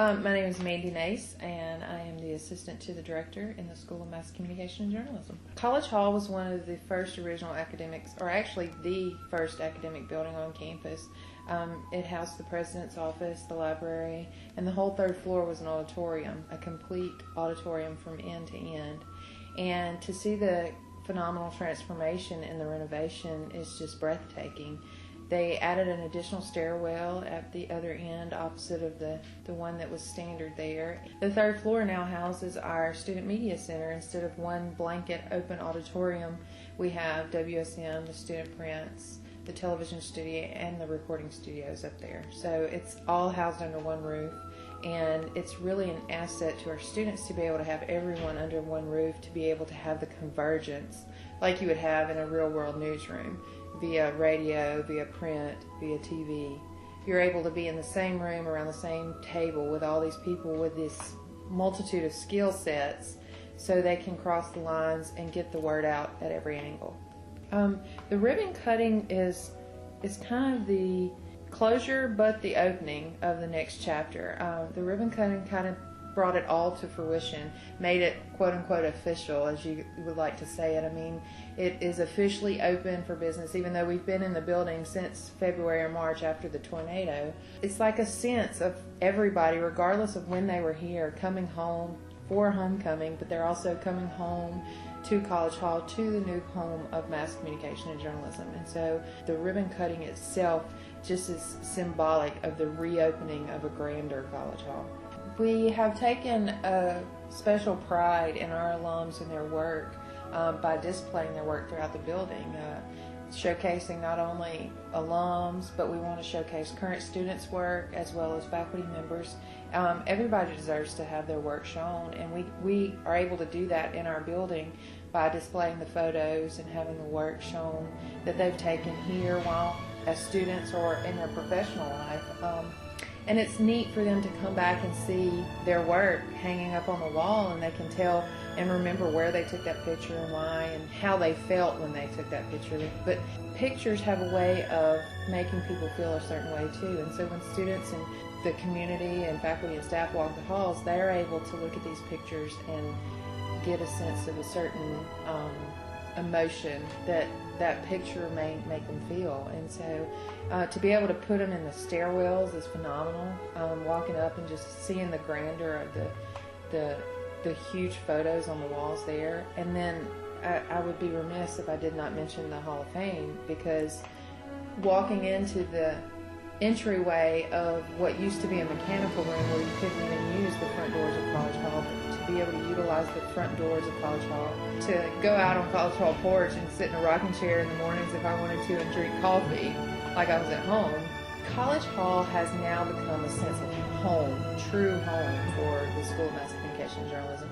My name is Mandy Nace, and I am the assistant to the director in the School of Mass Communication and Journalism. College Hall was one of the first original academics, or actually the first academic building on campus. It housed the president's office, the library, and the whole third floor was an auditorium, a complete auditorium from end to end. And to see the phenomenal transformation in the renovation is just breathtaking. They added an additional stairwell at the other end opposite of the one that was standard there. The third floor now houses our Student Media Center. Instead of one blanket open auditorium, we have WUSM, the Student Printz, the television studio, and the recording studios up there. So it's all housed under one roof, and it's really an asset to our students to be able to have everyone under one roof, to be able to have the convergence like you would have in a real-world newsroom, via radio, via print, via TV. You're able to be in the same room around the same table with all these people with this multitude of skill sets, so they can cross the lines and get the word out at every angle. The ribbon cutting is kind of the closure but the opening of the next chapter. The ribbon cutting kind of brought it all to fruition, made it quote-unquote official, as you would like to say it. I mean, it is officially open for business, even though we've been in the building since February or March after the tornado. It's like a sense of everybody, regardless of when they were here, coming home for homecoming, but they're also coming home to College Hall, to the new home of mass communication and journalism. And so the ribbon cutting itself just is symbolic of the reopening of a grander College Hall. We have taken a special pride in our alums and their work by displaying their work throughout the building, showcasing not only alums, but we want to showcase current students' work as well as faculty members. Everybody deserves to have their work shown, and we are able to do that in our building by displaying the photos and having the work shown that they've taken here while as students or in their professional life. And it's neat for them to come back and see their work hanging up on the wall, and they can tell and remember where they took that picture and why and how they felt when they took that picture. But pictures have a way of making people feel a certain way too, and so when students and the community and faculty and staff walk the halls, they're able to look at these pictures and get a sense of a certain emotion that picture may make them feel. And so to be able to put them in the stairwells is phenomenal. Walking up and just seeing the grandeur of the huge photos on the walls there. And then I would be remiss if I did not mention the Hall of Fame, because walking into the entryway of what used to be a mechanical room where you couldn't even use the front doors of College Hall, but to be able to utilize the front doors of College Hall, to go out on College Hall porch and sit in a rocking chair in the mornings if I wanted to and drink coffee like I was at home. College Hall has now become a sense of home, true home for the School of Mass Communication and Journalism.